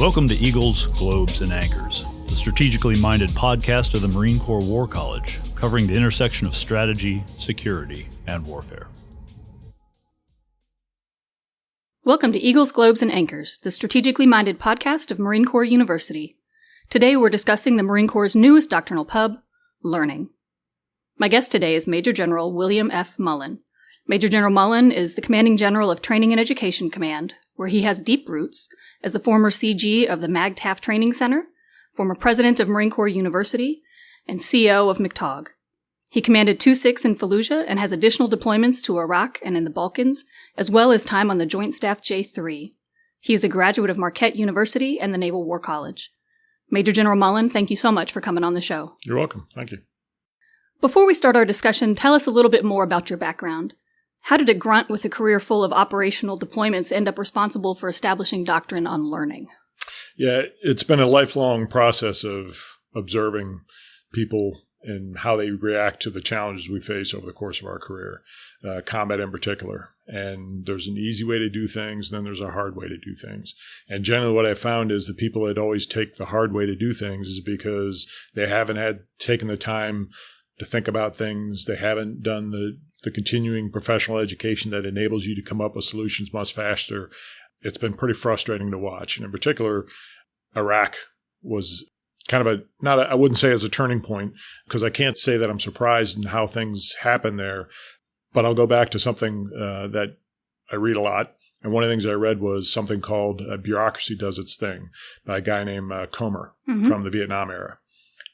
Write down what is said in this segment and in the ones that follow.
Welcome to Eagles, Globes, and Anchors, the strategically minded podcast of the Marine Corps War College, covering the intersection of strategy, security, and warfare. Welcome to Eagles, Globes, and Anchors, the strategically minded podcast of Marine Corps University. Today we're discussing the Marine Corps' newest doctrinal pub, Learning. My guest today is Major General William F. Mullen. Major General Mullen is the Commanding General of Training and Education Command, where he has deep roots as the former CG of the MAGTAF Training Center, former President of Marine Corps University, and CEO of MCTOG. He commanded 2-6 in Fallujah and has additional deployments to Iraq and in the Balkans, as well as time on the Joint Staff J3. He is a graduate of Marquette University and the Naval War College. Major General Mullen, thank you so much for coming on the show. You're welcome. Thank you. Before we start our discussion, tell us a little bit more about your background. How did a grunt with a career full of operational deployments end up responsible for establishing doctrine on learning? Yeah, it's been a lifelong process of observing people and how they react to the challenges we face over the course of our career, combat in particular. And there's an easy way to do things, and then there's a hard way to do things. And generally what I found is the people that always take the hard way to do things is because they haven't taken the time to think about things. They haven't done the continuing professional education that enables you to come up with solutions much faster. It's been pretty frustrating to watch. And in particular, Iraq was kind of I wouldn't say as a turning point, because I can't say that I'm surprised in how things happen there, but I'll go back to something that I read a lot. And one of the things I read was something called Bureaucracy Does Its Thing by a guy named Comer from the Vietnam era.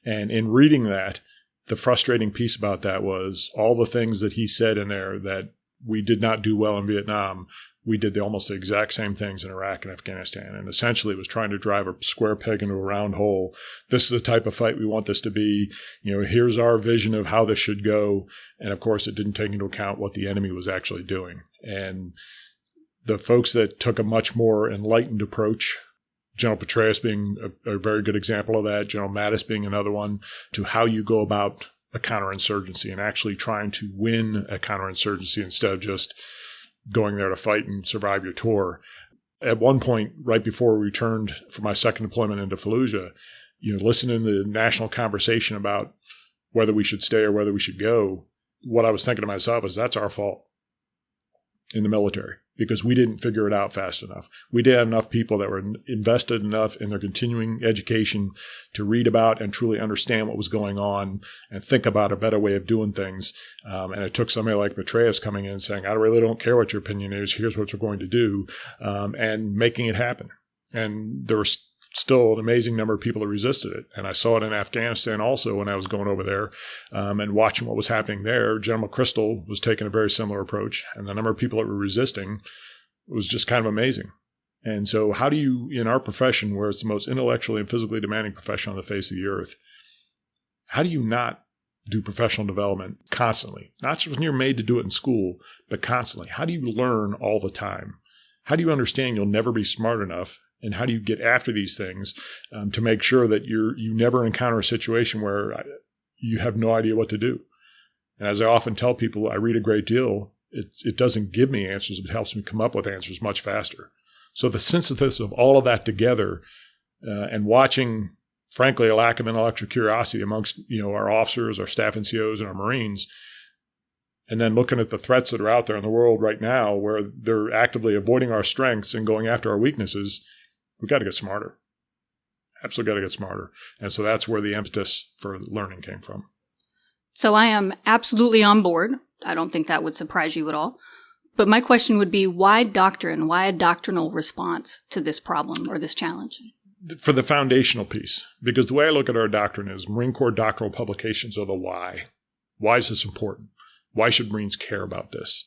And in reading that, the frustrating piece about that was all the things that he said in there that we did not do well in Vietnam. We did almost the exact same things in Iraq and Afghanistan. And essentially it was trying to drive a square peg into a round hole. This is the type of fight we want this to be. Here's our vision of how this should go. And of course, it didn't take into account what the enemy was actually doing. And the folks that took a much more enlightened approach, General Petraeus being a very good example of that, General Mattis being another one, to how you go about a counterinsurgency and actually trying to win a counterinsurgency instead of just going there to fight and survive your tour. At one point, right before we returned for my second deployment into Fallujah, listening to the national conversation about whether we should stay or whether we should go, what I was thinking to myself is that's our fault in the military, because we didn't figure it out fast enough. We didn't have enough people that were invested enough in their continuing education to read about and truly understand what was going on and think about a better way of doing things. And it took somebody like Petraeus coming in and saying, I really don't care what your opinion is. Here's what you're going to do, and making it happen. And there was still an amazing number of people that resisted it. And I saw it in Afghanistan also when I was going over there and watching what was happening there. General McChrystal was taking a very similar approach. And the number of people that were resisting was just kind of amazing. And so how do you, in our profession, where it's the most intellectually and physically demanding profession on the face of the earth, how do you not do professional development constantly? Not just when you're made to do it in school, but constantly. How do you learn all the time? How do you understand you'll never be smart enough? And how do you get after these things to make sure that you never encounter a situation where you have no idea what to do? And as I often tell people, I read a great deal. It doesn't give me answers. It helps me come up with answers much faster. So the synthesis of all of that together and watching, frankly, a lack of intellectual curiosity amongst our officers, our staff NCOs, and our Marines, and then looking at the threats that are out there in the world right now where they're actively avoiding our strengths and going after our weaknesses, we got to get smarter. Absolutely got to get smarter. And so that's where the impetus for learning came from. So I am absolutely on board. I don't think that would surprise you at all. But my question would be, why doctrine? Why a doctrinal response to this problem or this challenge? For the foundational piece. Because the way I look at our doctrine is Marine Corps doctrinal publications are the why. Why is this important? Why should Marines care about this?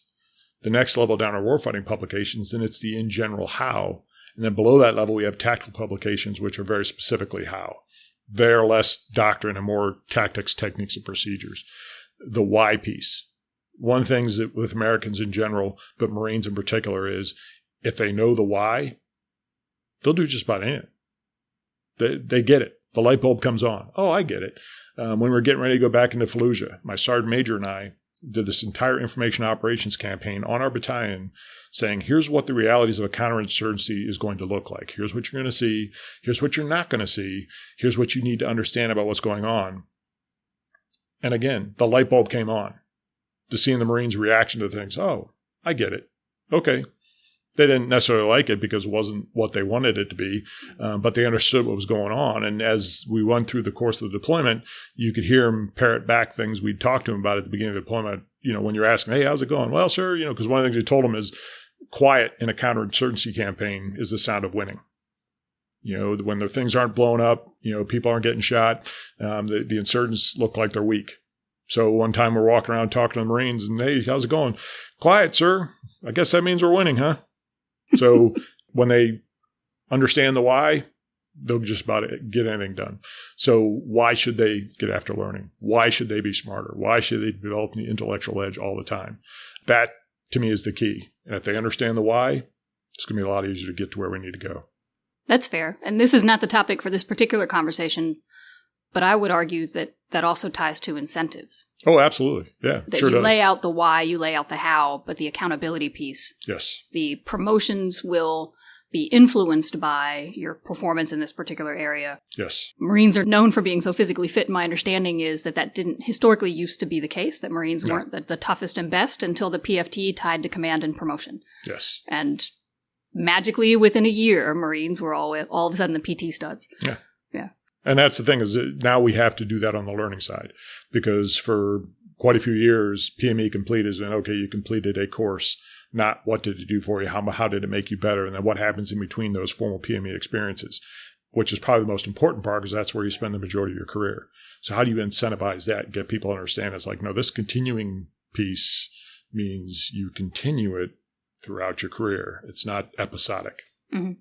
The next level down are warfighting publications, and it's the in general how. And then below that level, we have tactical publications, which are very specifically how. They're less doctrine and more tactics, techniques, and procedures. The why piece. One thing that with Americans in general, but Marines in particular, is if they know the why, they'll do just about anything. They get it. The light bulb comes on. Oh, I get it. When we were getting ready to go back into Fallujah, my sergeant major and I, did this entire information operations campaign on our battalion saying, here's what the realities of a counterinsurgency is going to look like. Here's what you're going to see. Here's what you're not going to see. Here's what you need to understand about what's going on. And again, the light bulb came on to seeing the Marines' reaction to things. Oh, I get it. Okay. They didn't necessarily like it because it wasn't what they wanted it to be, but they understood what was going on. And as we went through the course of the deployment, you could hear them parrot back things we'd talked to them about at the beginning of the deployment. When you're asking, hey, how's it going? Well, sir, because one of the things we told them is quiet in a counterinsurgency campaign is the sound of winning. When the things aren't blown up, people aren't getting shot, the insurgents look like they're weak. So one time we're walking around talking to the Marines and, hey, how's it going? Quiet, sir. I guess that means we're winning, huh? So when they understand the why, they'll just about get anything done. So why should they get after learning? Why should they be smarter? Why should they develop the intellectual edge all the time? That, to me, is the key. And if they understand the why, it's going to be a lot easier to get to where we need to go. That's fair. And this is not the topic for this particular conversation, but I would argue that that also ties to incentives. Oh, absolutely. Yeah, that sure you does. lay out the why, you lay out the how, but the accountability piece. Yes. The promotions will be influenced by your performance in this particular area. Yes. Marines are known for being so physically fit. My understanding is that didn't historically used to be the case, that Marines weren't the toughest and best until the PFT tied to command and promotion. Yes. And magically, within a year, Marines were all of a sudden the PT studs. Yeah. Yeah. And that's the thing is that now we have to do that on the learning side because for quite a few years, PME complete has been, okay, you completed a course, not what did it do for you, how did it make you better, and then what happens in between those formal PME experiences, which is probably the most important part because that's where you spend the majority of your career. So how do you incentivize that and get people to understand it's like, no, this continuing piece means you continue it throughout your career. It's not episodic. Mm-hmm.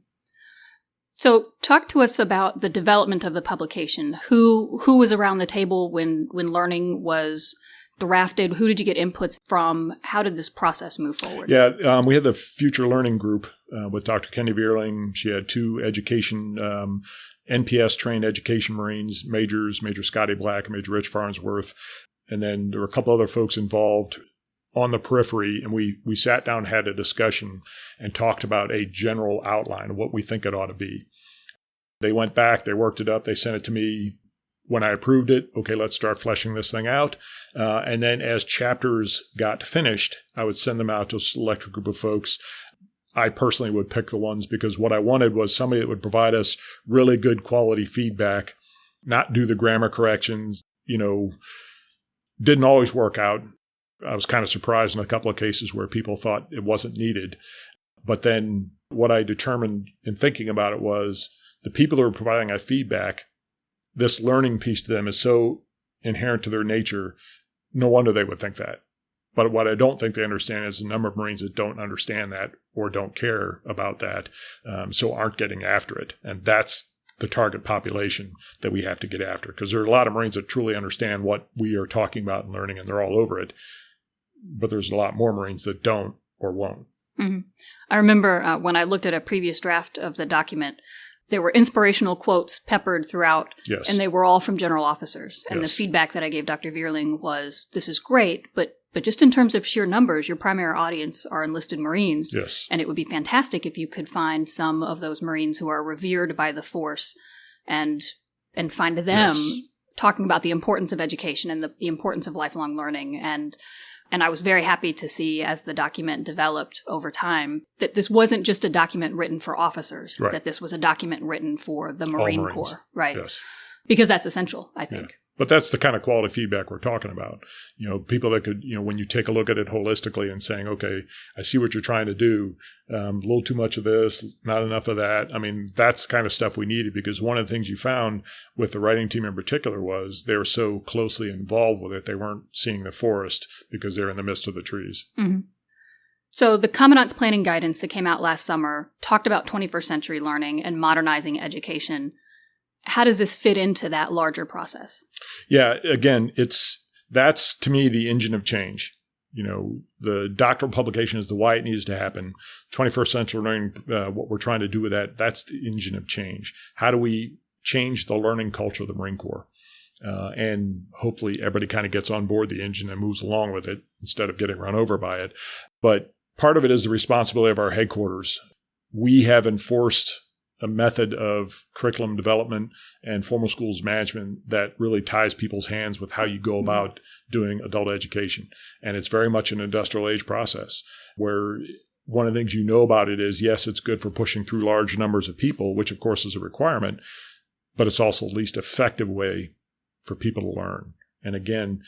So talk to us about the development of the publication. Who was around the table when learning was drafted? Who did you get inputs from? How did this process move forward? Yeah, we had the Future Learning Group with Dr. Kenny Vierling. She had two education, NPS-trained education Marines, Major Scotty Black and Major Rich Farnsworth. And then there were a couple other folks involved on the periphery, and we sat down, had a discussion, and talked about a general outline of what we think it ought to be. They went back, they worked it up, they sent it to me. When I approved it, okay, let's start fleshing this thing out. And then as chapters got finished, I would send them out to a select group of folks. I personally would pick the ones because what I wanted was somebody that would provide us really good quality feedback, not do the grammar corrections, didn't always work out. I was kind of surprised in a couple of cases where people thought it wasn't needed. But then what I determined in thinking about it was the people who are providing that feedback, this learning piece to them is so inherent to their nature, no wonder they would think that. But what I don't think they understand is the number of Marines that don't understand that or don't care about that, so aren't getting after it. And that's the target population that we have to get after, because there are a lot of Marines that truly understand what we are talking about and learning, and they're all over it. But there's a lot more Marines that don't or won't. Mm-hmm. I remember when I looked at a previous draft of the document, there were inspirational quotes peppered throughout, yes, and they were all from general officers. And yes, the feedback that I gave Dr. Vierling was, this is great, but just in terms of sheer numbers, your primary audience are enlisted Marines. Yes. And it would be fantastic if you could find some of those Marines who are revered by the force and find them yes, talking about the importance of education and the importance of lifelong learning. And I was very happy to see, as the document developed over time, that this wasn't just a document written for officers, right, that this was a document written for the Marine Corps. Right. Yes. Because that's essential, I think. Yeah. But that's the kind of quality feedback we're talking about. People that could, when you take a look at it holistically and saying, okay, I see what you're trying to do. A little too much of this, not enough of that. I mean, that's the kind of stuff we needed, because one of the things you found with the writing team in particular was they were so closely involved with it, they weren't seeing the forest because they're in the midst of the trees. Mm-hmm. So the Commandant's Planning Guidance that came out last summer talked about 21st century learning and modernizing education. How does this fit into that larger process? Yeah, again, that's to me the engine of change. The doctoral publication is the why it needs to happen. 21st century learning, what we're trying to do with that's the engine of change. How do we change the learning culture of the Marine Corps? And hopefully everybody kind of gets on board the engine and moves along with it instead of getting run over by it. But part of it is the responsibility of our headquarters. We have enforced a method of curriculum development and formal schools management that really ties people's hands with how you go about doing adult education. And it's very much an industrial age process where one of the things you know about it is, yes, it's good for pushing through large numbers of people, which of course is a requirement, but it's also the least effective way for people to learn. And again,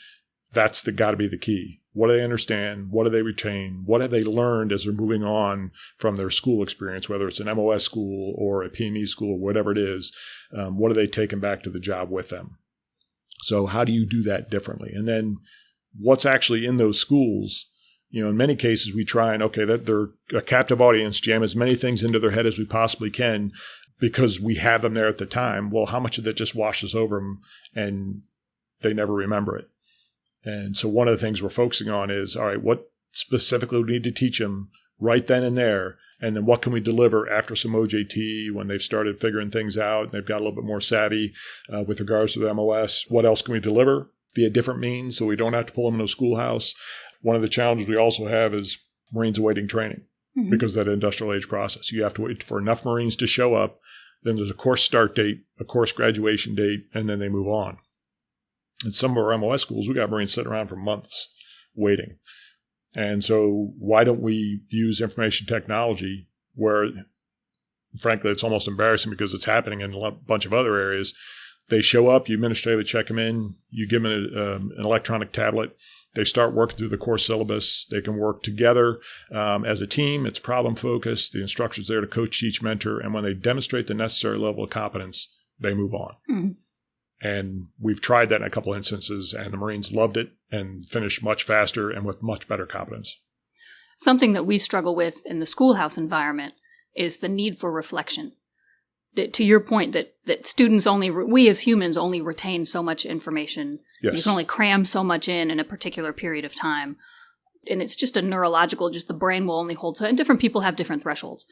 that's got to be the key. What do they understand? What do they retain? What have they learned as they're moving on from their school experience, whether it's an MOS school or a PME school, whatever it is? What are they taking back to the job with them? So how do you do that differently? And then what's actually in those schools? In many cases, we try and, that they're a captive audience, jam as many things into their head as we possibly can because we have them there at the time. Well, how much of that just washes over them and they never remember it? And so one of the things we're focusing on is, all right, what specifically we need to teach them right then and there? And then what can we deliver after some OJT when they've started figuring things out and they've got a little bit more savvy with regards to the MOS? What else can we deliver via different means so we don't have to pull them into a schoolhouse? One of the challenges we also have is Marines awaiting training because of that industrial age process. You have to wait for enough Marines to show up. Then there's a course start date, a course graduation date, and then they move on. In some of our MOS schools, we got Marines sitting around for months waiting. And so why don't we use information technology where, frankly, it's almost embarrassing because it's happening in a bunch of other areas. They show up, you administratively check them in, you give them an electronic tablet. They start working through the course syllabus. They can work together as a team. It's problem focused. The instructor's there to coach, teach, mentor. And when they demonstrate the necessary level of competence, they move on. Mm-hmm. And we've tried that in a couple of instances, and the Marines loved it and finished much faster and with much better competence. Something that we struggle with in the schoolhouse environment is the need for reflection. To your point that students we as humans only retain so much information. Yes. You can only cram so much in a particular period of time. And it's just a neurological, just the brain will only hold so, and different people have different thresholds.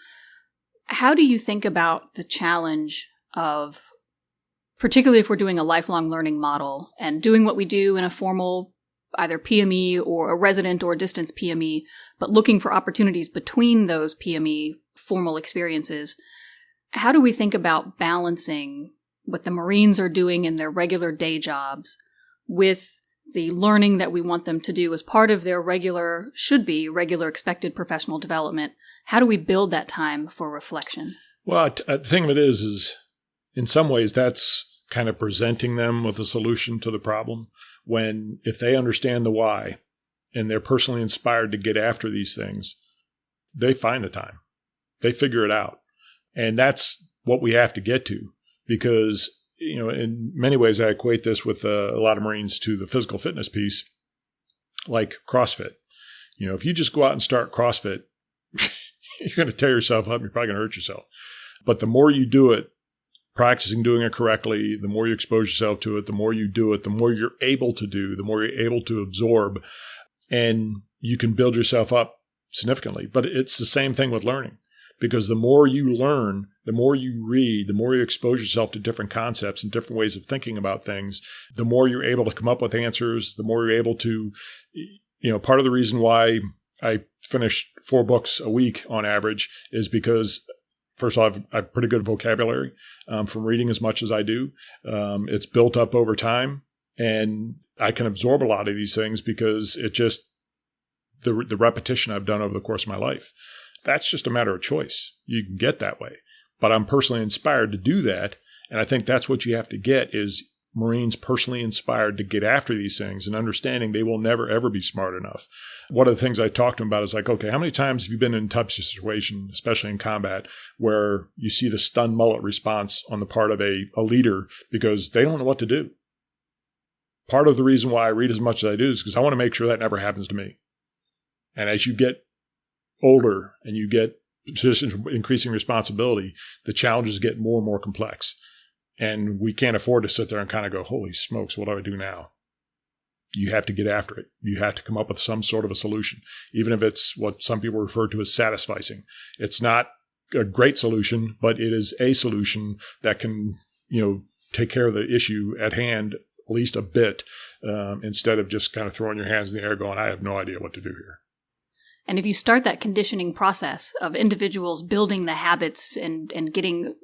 How do you think about the challenge of, particularly if we're doing a lifelong learning model and doing what we do in a formal, either PME or a resident or distance PME, but looking for opportunities between those PME formal experiences? How do we think about balancing what the Marines are doing in their regular day jobs with the learning that we want them to do as part of their regular expected professional development? How do we build that time for reflection? Well, the thing of it is in some ways that's kind of presenting them with a solution to the problem, when if they understand the why and they're personally inspired to get after these things, they find the time. They figure it out. And that's what we have to get to, because, in many ways, I equate this with a lot of Marines to the physical fitness piece, like CrossFit. If you just go out and start CrossFit, you're going to tear yourself up. You're probably going to hurt yourself. But the more you do it, practicing doing it correctly, the more you expose yourself to it, the more you do it, the more you're able to do, the more you're able to absorb, and you can build yourself up significantly. But it's the same thing with learning. Because the more you learn, the more you read, the more you expose yourself to different concepts and different ways of thinking about things, the more you're able to come up with answers, the more you're able to, part of the reason why I finish 4 books a week on average is because, first of all, I have pretty good vocabulary from reading as much as I do. It's built up over time, and I can absorb a lot of these things because it just, the repetition I've done over the course of my life. That's just a matter of choice. You can get that way. But I'm personally inspired to do that. And I think that's what you have to get is Marines personally inspired to get after these things and understanding they will never, ever be smart enough. One of the things I talked to them about is like, okay, how many times have you been in a tough situation, especially in combat, where you see the stunned mullet response on the part of a leader because they don't know what to do? Part of the reason why I read as much as I do is because I want to make sure that never happens to me. And as you get older and you get positions of increasing responsibility, the challenges get more and more complex. And we can't afford to sit there and kind of go, holy smokes, what do I do now? You have to get after it. You have to come up with some sort of a solution, even if it's what some people refer to as satisficing. It's not a great solution, but it is a solution that can, take care of the issue at hand least a bit, instead of just kind of throwing your hands in the air going, I have no idea what to do here. And if you start that conditioning process of individuals building the habits and getting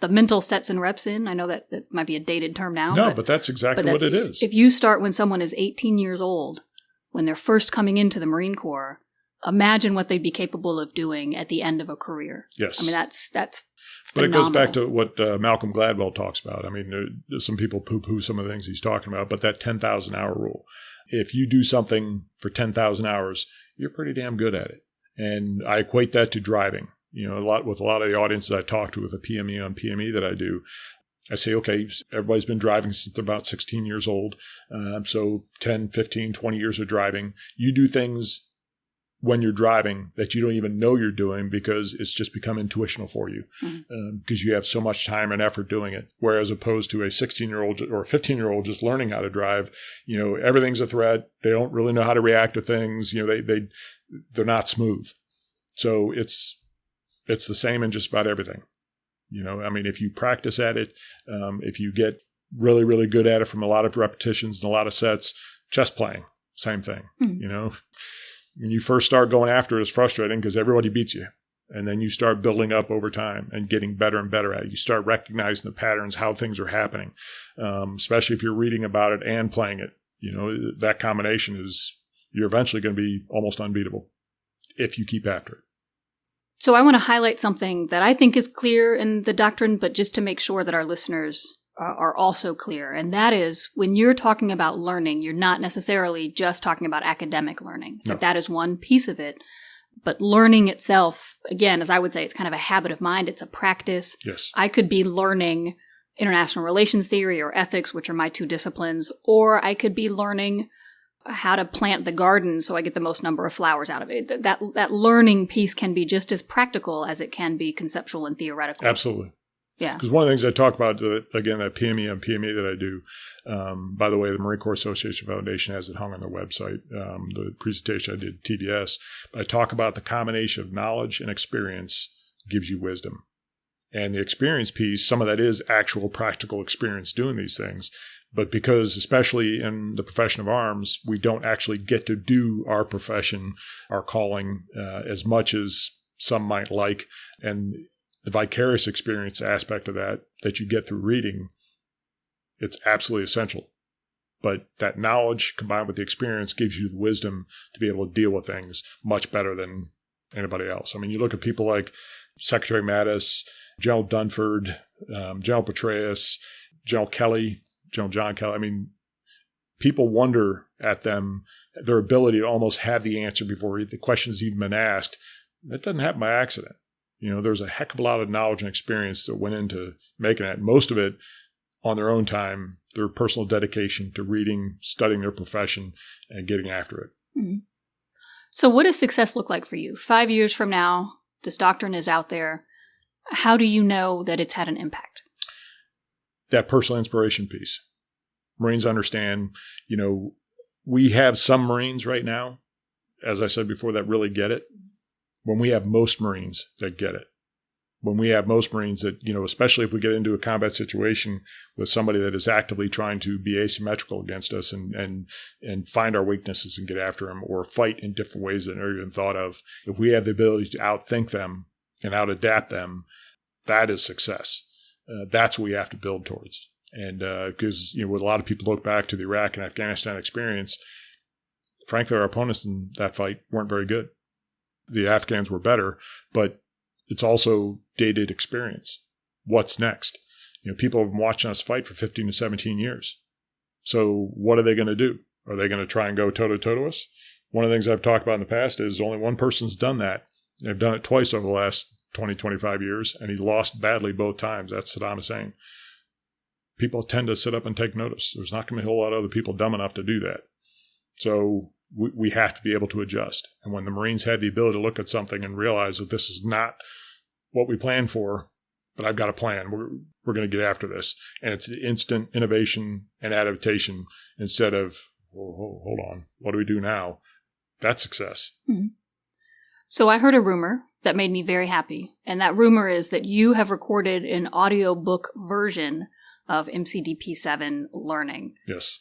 the mental sets and reps in, I know that might be a dated term now. No, but that's exactly what it is. If you start when someone is 18 years old, when they're first coming into the Marine Corps, imagine what they'd be capable of doing at the end of a career. Yes. I mean, that's But phenomenal. it goes back to what Malcolm Gladwell talks about. I mean, some people poo-poo some of the things he's talking about, but that 10,000 hour rule. If you do something for 10,000 hours, you're pretty damn good at it. And I equate that to driving. You know, with a lot of the audiences I talk to with the PME on PME that I do, I say, okay, everybody's been driving since they're about 16 years old. So 10, 15, 20 years of driving. You do things when you're driving that you don't even know you're doing because it's just become intuitional for you, because you have so much time and effort doing it. Whereas opposed to a 16-year-old or a 15-year-old just learning how to drive, you know, everything's a threat. They don't really know how to react to things. You know, they're not smooth. So it's the same in just about everything. You know, I mean, if you practice at it, if you get really, really good at it from a lot of repetitions and a lot of sets, chess playing, same thing. You know, when you first start going after it, it's frustrating because everybody beats you. And then you start building up over time and getting better and better at it. You start recognizing the patterns, how things are happening, especially if you're reading about it and playing it. You know, that combination you're eventually going to be almost unbeatable if you keep after it. So I want to highlight something that I think is clear in the doctrine, but just to make sure that our listeners are also clear. And that is, when you're talking about learning, you're not necessarily just talking about academic learning. No. That is one piece of it. But learning itself, again, as I would say, it's kind of a habit of mind. It's a practice. Yes. I could be learning international relations theory or ethics, which are my two disciplines, or I could be learning how to plant the garden so I get the most number of flowers out of it. That learning piece can be just as practical as it can be conceptual and theoretical. Absolutely. Yeah. Because one of the things I talk about, again, that PME and PME that I do, by the way, the Marine Corps Association Foundation has it hung on their website, the presentation I did at TDS. But I talk about the combination of knowledge and experience gives you wisdom. And the experience piece, some of that is actual practical experience doing these things. But because, especially in the profession of arms, we don't actually get to do our profession, our calling, as much as some might like. And the vicarious experience aspect of that you get through reading, it's absolutely essential. But that knowledge combined with the experience gives you the wisdom to be able to deal with things much better than anybody else. I mean, you look at people like Secretary Mattis, General Dunford, General Petraeus, General Kelly, General John Kelly. I mean, people wonder at them, their ability to almost have the answer before the question's even been asked. That doesn't happen by accident. You know, there's a heck of a lot of knowledge and experience that went into making it. Most of it on their own time, their personal dedication to reading, studying their profession, and getting after it. Mm-hmm. So what does success look like for you? 5 years from now, this doctrine is out there. How do you know that it's had an impact? That personal inspiration piece. Marines understand, you know, we have some Marines right now, as I said before, that really get it. When we have most Marines that get it. When we have most Marines that, you know, especially if we get into a combat situation with somebody that is actively trying to be asymmetrical against us and find our weaknesses and get after them, or fight in different ways than they're even thought of. If we have the ability to outthink them and out-adapt them, that is success. That's what we have to build towards. And because, you know, when a lot of people look back to the Iraq and Afghanistan experience, frankly, our opponents in that fight weren't very good. The Afghans were better, but it's also dated experience. What's next? You know, people have been watching us fight for 15 to 17 years. So what are they going to do? Are they going to try and go toe-to-toe to us? One of the things I've talked about in the past is only one person's done that. They've done it twice over the last 20, 25 years, and he lost badly both times. That's Saddam Hussein. People tend to sit up and take notice. There's not going to be a whole lot of other people dumb enough to do that. So we have to be able to adjust. And when the Marines had the ability to look at something and realize that this is not what we planned for, but I've got a plan. We're going to get after this. And it's the instant innovation and adaptation instead of, hold on, what do we do now? That's success. Mm-hmm. So I heard a rumor that made me very happy. And that rumor is that you have recorded an audiobook version of MCDP 7 learning. Yes.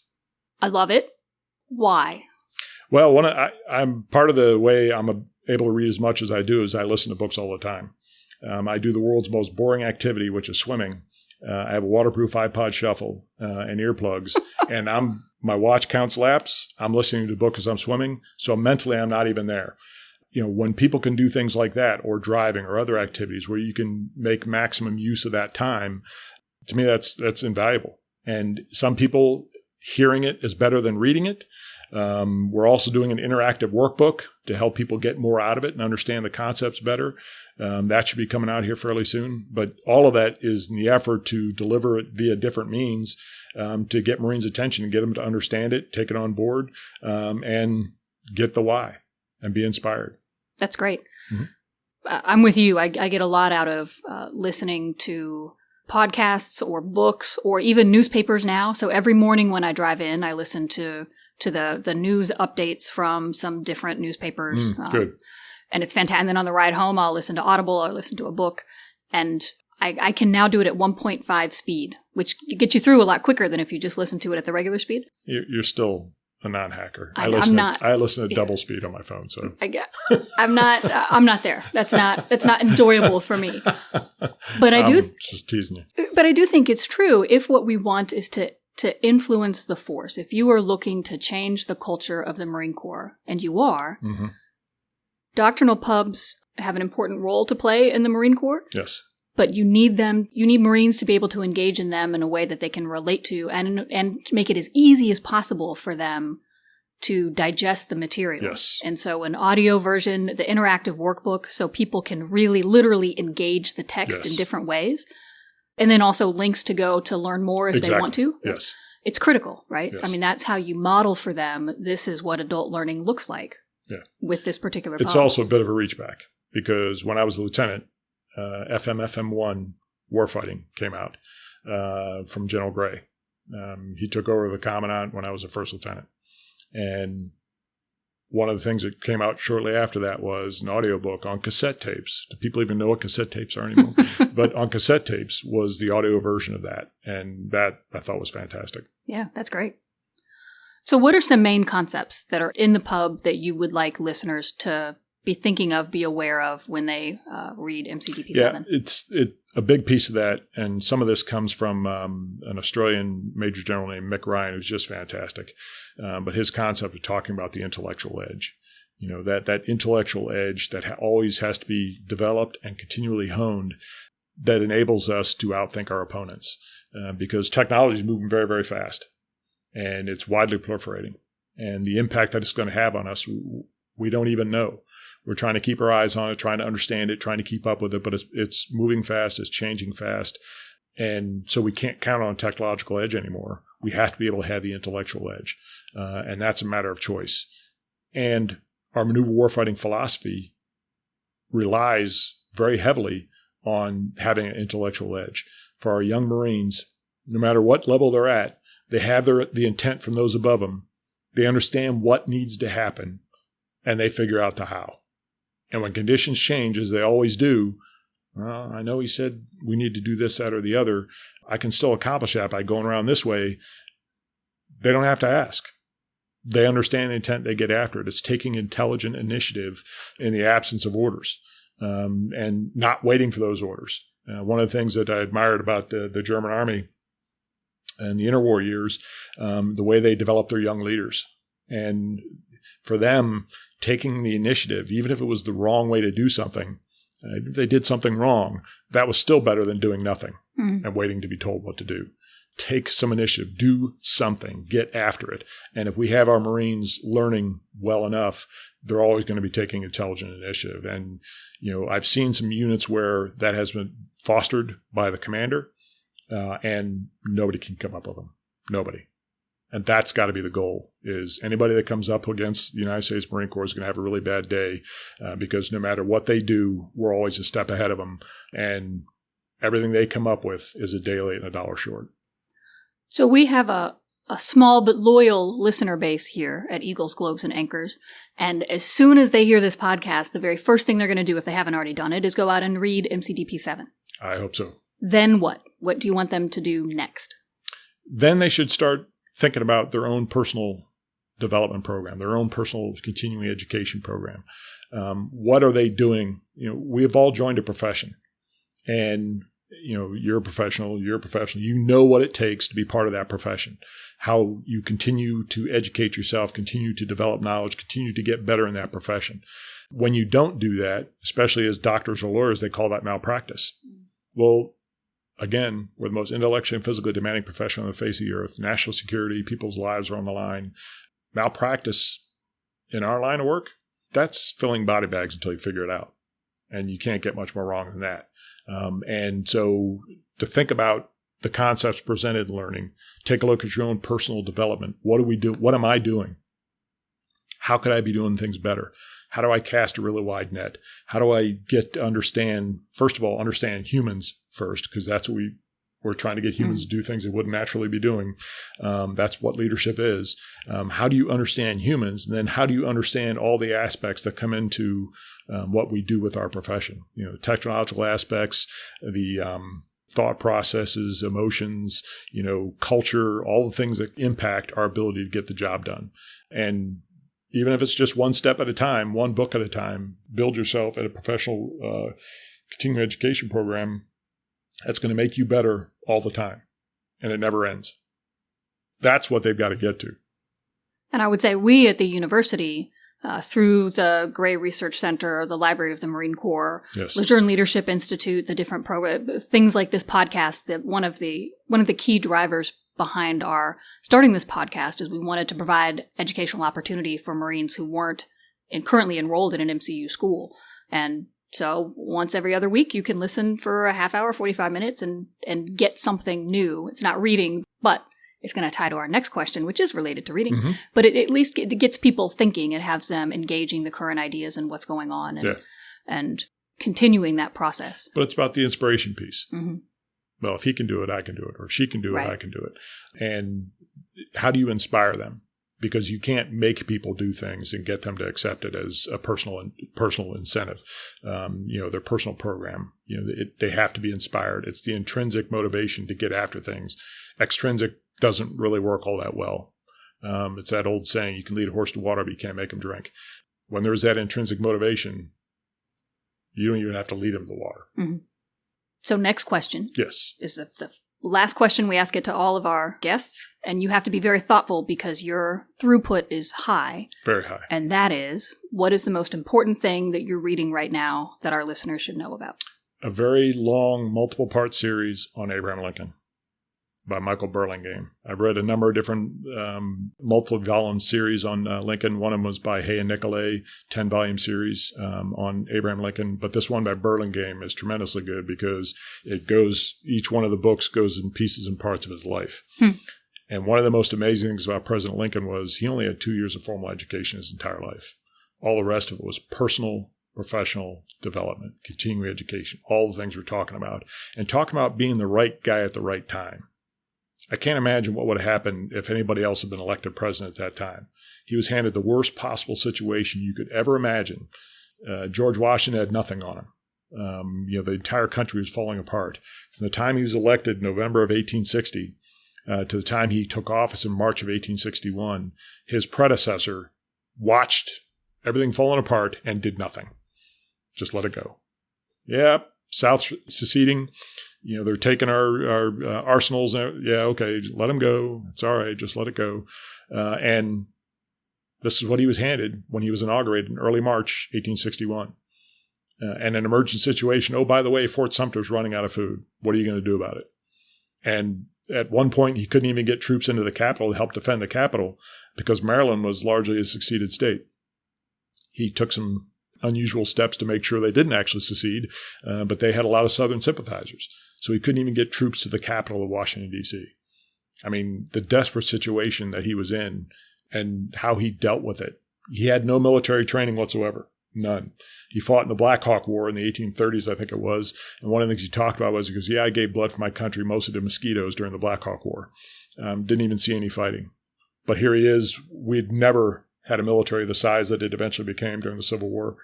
I love it. Why? Well, I'm part of the way I'm able to read as much as I do is I listen to books all the time. I do the world's most boring activity, which is swimming. I have a waterproof iPod shuffle and earplugs, and my watch counts laps. I'm listening to the book as I'm swimming, so mentally I'm not even there. When people can do things like that, or driving, or other activities where you can make maximum use of that time, to me that's invaluable. And some people, hearing it is better than reading it. We're also doing an interactive workbook to help people get more out of it and understand the concepts better. That should be coming out here fairly soon. But all of that is in the effort to deliver it via different means to get Marines' attention and get them to understand it, take it on board, and get the why and be inspired. That's great. Mm-hmm. I'm with you. I get a lot out of listening to podcasts or books or even newspapers now. So every morning when I drive in, I listen to the news updates from some different newspapers. Good. And it's fantastic. And then on the ride home, I'll listen to Audible or listen to a book. And I can now do it at 1.5 speed, which gets you through a lot quicker than if you just listen to it at the regular speed. You're still a non-hacker. I'm not. I listen to double speed on my phone. So I'm not there. That's not enjoyable for me. But I do just teasing you. But I do think it's true. If what we want is to influence the force, if you are looking to change the culture of the Marine Corps, and you are, mm-hmm. doctrinal pubs have an important role to play in the Marine Corps. Yes. But you need them. You need Marines to be able to engage in them in a way that they can relate to and to make it as easy as possible for them to digest the material. Yes. And so an audio version, the interactive workbook, so people can really literally engage the text in different ways. And then also links to go to learn more if they want to. Yes. It's critical, right? Yes. I mean, that's how you model for them. This is what adult learning looks like with this particular It's also a bit of a reach back because when I was a lieutenant, FM1 warfighting came out from General Gray. He took over the commandant when I was a first lieutenant. And one of the things that came out shortly after that was an audiobook on cassette tapes. Do people even know what cassette tapes are anymore? But on cassette tapes was the audio version of that. And that I thought was fantastic. Yeah, that's great. So what are some main concepts that are in the pub that you would like listeners to be thinking of, be aware of when they read MCDP 7? Yeah, it's a big piece of that. And some of this comes from an Australian Major General named Mick Ryan, who's just fantastic. But his concept of talking about the intellectual edge, that intellectual edge that always has to be developed and continually honed that enables us to outthink our opponents because technology is moving very, very fast and it's widely proliferating. And the impact that it's going to have on us, we don't even know. We're trying to keep our eyes on it, trying to understand it, trying to keep up with it, but it's moving fast, it's changing fast. And so we can't count on a technological edge anymore. We have to be able to have the intellectual edge. And that's a matter of choice. And our maneuver warfighting philosophy relies very heavily on having an intellectual edge. For our young Marines, no matter what level they're at, they have the intent from those above them. They understand what needs to happen, and they figure out the how. And when conditions change, as they always do, well, I know he said we need to do this, that, or the other. I can still accomplish that by going around this way. They don't have to ask. They understand the intent. They get after it. It's taking intelligent initiative in the absence of orders and not waiting for those orders. One of the things that I admired about the German Army in the interwar years, the way they developed their young leaders. And for them, taking the initiative, even if it was the wrong way to do something, if they did something wrong, that was still better than doing nothing and waiting to be told what to do. Take some initiative, do something, get after it. And if we have our Marines learning well enough, they're always going to be taking intelligent initiative. And, I've seen some units where that has been fostered by the commander and nobody can come up with them. Nobody. And that's got to be the goal, is anybody that comes up against the United States Marine Corps is going to have a really bad day because no matter what they do, we're always a step ahead of them. And everything they come up with is a day late and a dollar short. So we have a small but loyal listener base here at Eagles, Globes, and Anchors. And as soon as they hear this podcast, the very first thing they're going to do, if they haven't already done it, is go out and read MCDP 7. I hope so. Then what? What do you want them to do next? Then they should start thinking about their own personal development program, their own personal continuing education program. What are they doing? We have all joined a profession, and you're a professional. You know what it takes to be part of that profession, how you continue to educate yourself, continue to develop knowledge, continue to get better in that profession. When you don't do that, especially as doctors or lawyers, they call that malpractice. Well, again, we're the most intellectually and physically demanding profession on the face of the earth. National security, people's lives are on the line. Malpractice in our line of work, that's filling body bags until you figure it out. And you can't get much more wrong than that. And so to think about the concepts presented in learning, take a look at your own personal development. What do we do? What am I doing? How could I be doing things better? How do I cast a really wide net? How do I get to understand, first of all, understand humans first, because that's what we're trying to get humans to do things they wouldn't naturally be doing. That's what leadership is. How do you understand humans? And then how do you understand all the aspects that come into what we do with our profession? Technological aspects, the thought processes, emotions, culture, all the things that impact our ability to get the job done. And even if it's just one step at a time, one book at a time, build yourself at a professional continuing education program that's going to make you better all the time. And it never ends. That's what they've got to get to. And I would say we at the university, through the Gray Research Center, the Library of the Marine Corps, yes. Lejeune Leadership Institute, the different programs, things like this podcast, that one of the key drivers behind our starting this podcast is we wanted to provide educational opportunity for Marines who weren't currently enrolled in an MCU school. And so once every other week, you can listen for a half hour, 45 minutes and get something new. It's not reading, but it's going to tie to our next question, which is related to reading. Mm-hmm. But it at least it gets people thinking. It has them engaging the current ideas and what's going on and continuing that process. But it's about the inspiration piece. Mm-hmm. Well, if he can do it, I can do it. Or if she can do it, I can do it. And how do you inspire them? Because you can't make people do things and get them to accept it as a personal incentive, their personal program. They have to be inspired. It's the intrinsic motivation to get after things. Extrinsic doesn't really work all that well. It's that old saying, you can lead a horse to water, but you can't make him drink. When there's that intrinsic motivation, you don't even have to lead him to water. Mm-hmm. So next question. Yes. Is the last question we ask it to all of our guests, and you have to be very thoughtful because your throughput is high. Very high. And that is, what is the most important thing that you're reading right now that our listeners should know about? A very long, multiple-part series on Abraham Lincoln by Michael Burlingame. I've read a number of different multi-volume series on Lincoln. One of them was by Hay and Nicolay, 10-volume series on Abraham Lincoln. But this one by Burlingame is tremendously good because each one of the books goes in pieces and parts of his life. And one of the most amazing things about President Lincoln was he only had 2 years of formal education his entire life. All the rest of it was personal, professional development, continuing education, all the things we're talking about. And talking about being the right guy at the right time. I can't imagine what would have happened if anybody else had been elected president at that time. He was handed the worst possible situation you could ever imagine. George Washington had nothing on him. The entire country was falling apart. From the time he was elected in November of 1860 to the time he took office in March of 1861, his predecessor watched everything falling apart and did nothing. Just let it go. Yeah, South seceding. They're taking our arsenals. Yeah, okay, let them go. It's all right. Just let it go. And this is what he was handed when he was inaugurated in early March, 1861. And an emergent situation. Oh, by the way, Fort Sumter's running out of food. What are you going to do about it? And at one point, he couldn't even get troops into the capital to help defend the capital because Maryland was largely a seceded state. He took some unusual steps to make sure they didn't actually secede, but they had a lot of Southern sympathizers. So he couldn't even get troops to the capital of Washington, D.C. I mean, the desperate situation that he was in and how he dealt with it. He had no military training whatsoever, none. He fought in the Black Hawk War in the 1830s, I think it was. And one of the things he talked about was, he goes, I gave blood for my country, mostly to mosquitoes during the Black Hawk War. Didn't even see any fighting. But here he is. We'd never had a military the size that it eventually became during the Civil War.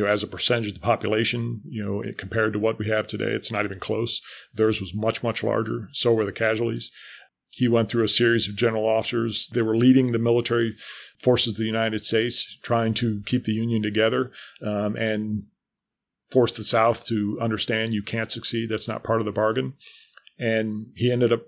As a percentage of the population, compared to what we have today, it's not even close. Theirs was much, much larger. So were the casualties. He went through a series of general officers. They were leading the military forces of the United States, trying to keep the Union together and force the South to understand you can't succeed. That's not part of the bargain. And he ended up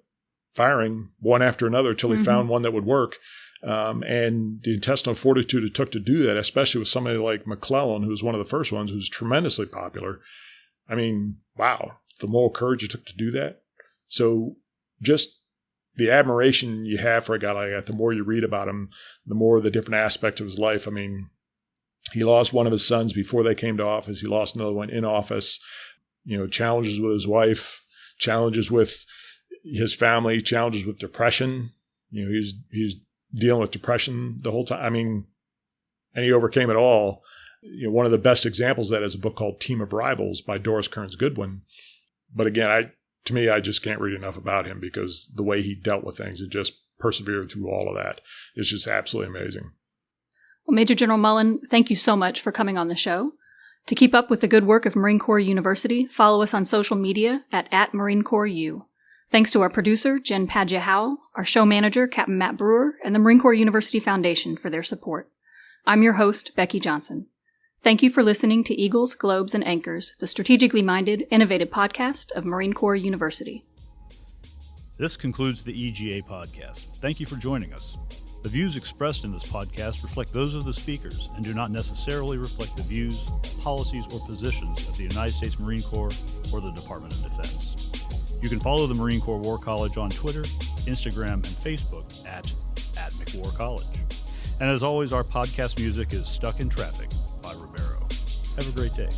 firing one after another until he found one that would work. And the intestinal fortitude it took to do that, especially with somebody like McClellan, who was one of the first ones, who was tremendously popular. I mean, wow, the moral courage it took to do that. So just the admiration you have for a guy like that, the more you read about him, the more the different aspects of his life. I mean, he lost one of his sons before they came to office. He lost another one in office. Challenges with his wife, challenges with his family, challenges with depression. He's dealing with depression the whole time. I mean, and he overcame it all. One of the best examples of that is a book called Team of Rivals by Doris Kearns Goodwin. But again, to me, I just can't read enough about him because the way he dealt with things and just persevered through all of that is just absolutely amazing. Well, Major General Mullen, thank you so much for coming on the show. To keep up with the good work of Marine Corps University, follow us on social media at Marine Corps U. Thanks to our producer, Jen Padgett-Howell, our show manager, Captain Matt Brewer, and the Marine Corps University Foundation for their support. I'm your host, Becky Johnson. Thank you for listening to Eagles, Globes, and Anchors, the strategically minded, innovative podcast of Marine Corps University. This concludes the EGA podcast. Thank you for joining us. The views expressed in this podcast reflect those of the speakers and do not necessarily reflect the views, policies, or positions of the United States Marine Corps or the Department of Defense. You can follow the Marine Corps War College on Twitter, Instagram, and Facebook at McWar College. And as always, our podcast music is Stuck in Traffic by Ribeiro. Have a great day.